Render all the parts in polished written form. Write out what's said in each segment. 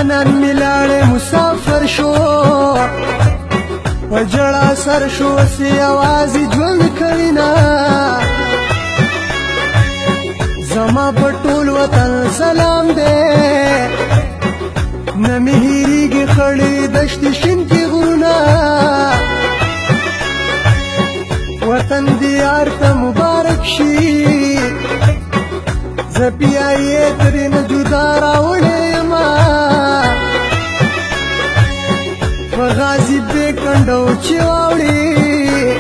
جانان ملاړې مسافر شو په جړا سر شو سی یوازې ژوند کوي نه زما په ټول وطن سلام دی نه مې هېرېږي خړې دشتې شین کې غرونه وطن دې یار ته مبارک شي زه بیا یې ترېنه جدا راوړې غازی بے کنڈو چواوڑی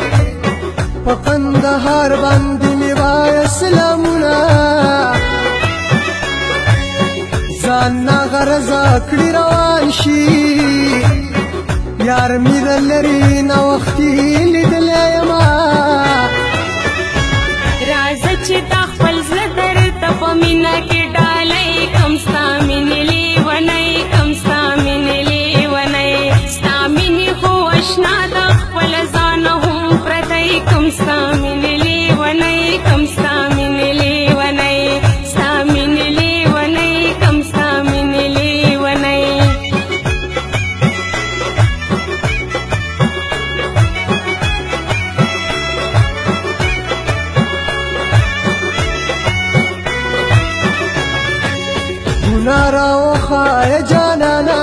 پا قندہار باندی میوای اسلامونا زاننا غرزا کڑی روان شی یار میدل لری نا وقتی لیدلیما رازا چی تا خپل زدر تپا مینا کی ڈالی کم ستا مینی لیونی کم ستا مینی لیونی ستا مینی خوشنا دا خپل زان هم پردی کم ستا مینی لیونی کم ستا مینی لیونی ستا مینی لیونی کم ستا مینی لیونی ناراو خای جانانا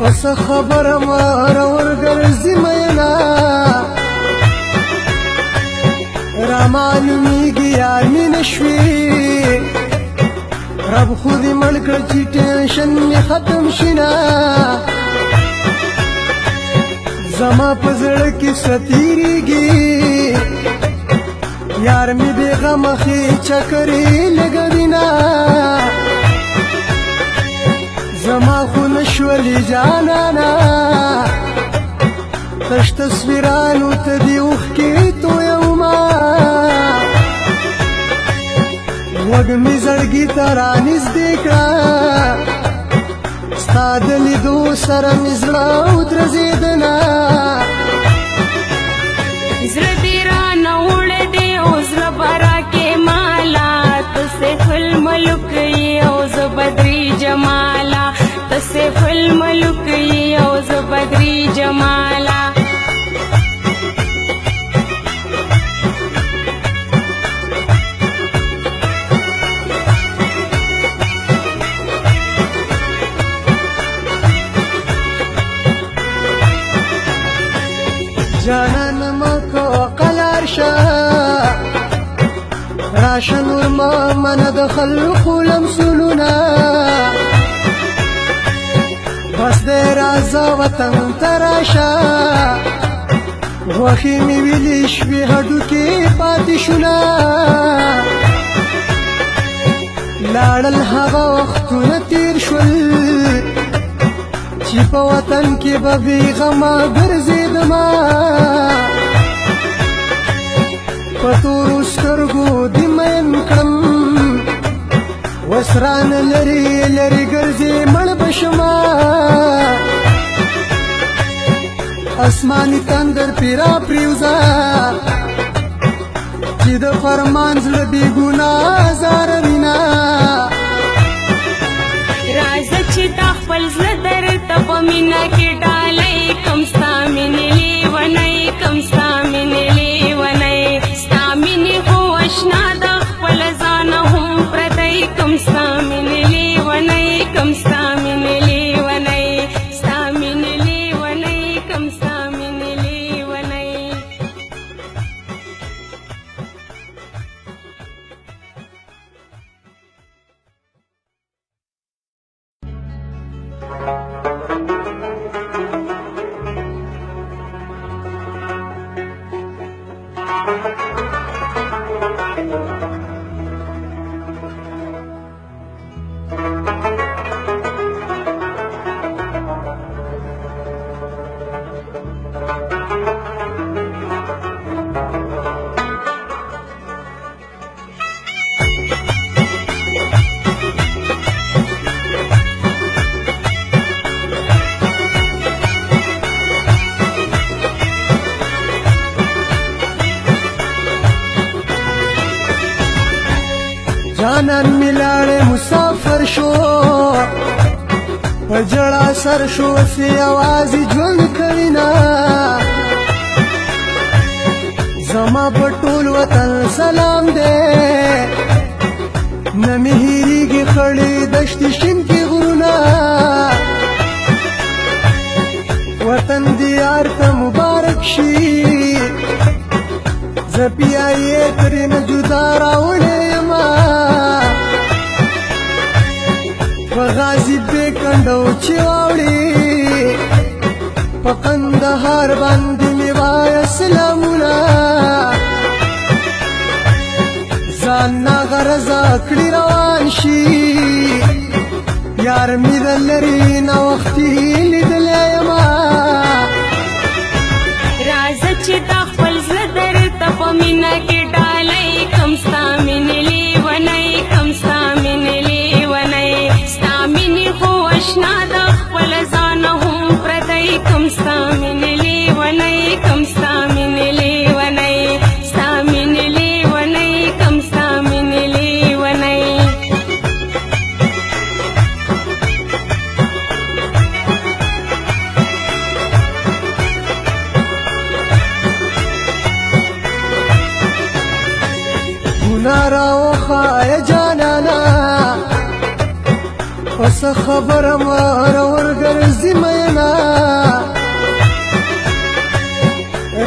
پس خبر مارا ورگرزی مینا را معلومیگی یار می نشوی رب خودی ملکر چی ٹینشن می ختم شنا زما پزڑکی ستیریگی یار می بیغم خی چکری لگدینا زما خو نشولی جانانا تش تصویرانو تا دی اوخکی تو یوما وگ می زرگی ترانیز دیکھا ستا دلی دو سر می زڑاو درزیدنا زردی رانا اوڑ دے اوزر برا کے مالا تصف الملک اوز بدری جمالا تصف الملک اوز بدری جمالا جانان مکو قلارشا راشا نور ما من دخل خولم سلونا بس دے رازا وطن تراشا وخی می ویلیش بی هدو کی پاتی شنا لاړل هغه وختونه تیر شول چې په وطن کې به بې غمه ګرځېدمه په تورو سترګو دې مین کړم اوس رانه لرې لرې ګرځې مړ به شمه اسماني تندر پې راپرېوځه چې د فرمان زړه بې ګناه زاروینه راځه چې تا خپل زړه درته په مینه کې ډالۍ کم ستا مینې لیونی کم ستا مینې لیونی ستا مینې خو اشنا د خپل ځانه هم پردی کم ستا مینې لیونی کم ستا مینې لیونی ستا مینې لیونی کم ستا مینې لیونی جانان ملاړې مسافر شو په جړا سر شو سی आवाज ژوند کوینا زما په ټول وطن سلام دې نمی هیریږي خړې دشت شین کې غرونه وطن دیار ته مبارک شي زپیا یې ترې نه جدا راوړې یما په غازي بې کنډو چې واوړې په قندهار باندې مې وایه سلامونه ځان ناغرضه کړي روان شي یار مې د لرې ناوختي لیدلی یما راځه چې دا خپل زړه درته په مینه کې ډالۍ کم ستا مینې لیونی کم ستا مینې لیونی ستا مینې خو اشنا د خپل ځانه هم پردی کم ستا مینې لیونی کم ستا مینې لیونی ستا مینې لیونی کم ستا مینې لیونی ګناره وخایه جانانا پس خبره مار ورګرځي مینا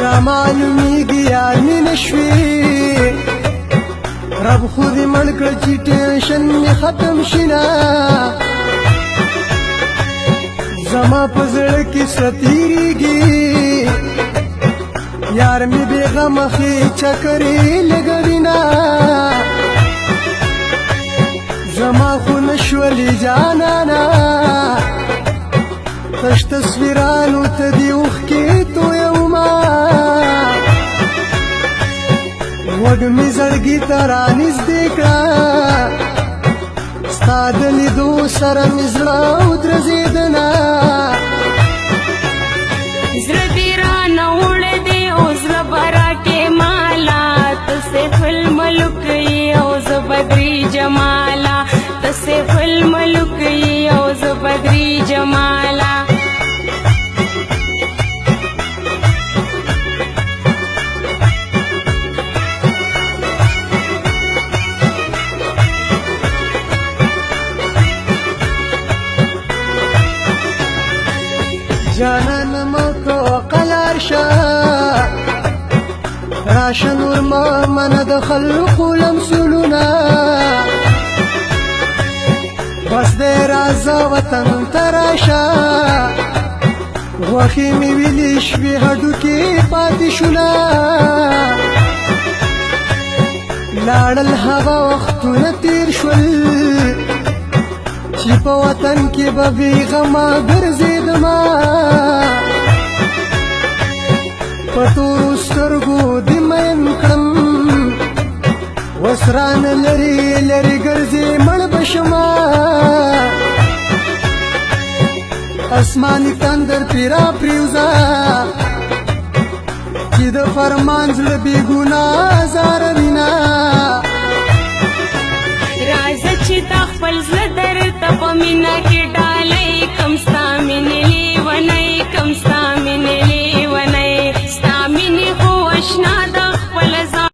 را معلومیږي یار مې نشوي رب خو دې مړ کړه چې ټینشن مې ختم شینا زما په زړه کې ستیریږي یار مې بېغمه خې چکرې لګوینا زما خو نشولې جانانا تش تصویرانو ته دې اوښکې تویوما وږ مې زړګي ته رانږدې کړه ستا د لیدو سره مې زړه ودرځېدنه زړه دې رانه وړی دی او زړه به راکې مالا ته سیف الملک یې او زه بدري جمالا ته سیف الملک یې او زه بدري جمالا جانان مکو قلار شا راشه نور ما من د خلقو لمسولونه بس دې راځه وطن ته راشه غوښې مې ویلې شوې هډوکې پاتې شوله لاړل هغه وختونه تېر شول چې په وطن کې به بېغمه ګرځېدمه په تورو سترګو دې مین کړم اوس رانه لرې لرې ګرځې مړ به شمه اسماني تندر پرې راپرېوځه چې د فرمان زړه بې ګناه ازاره وینه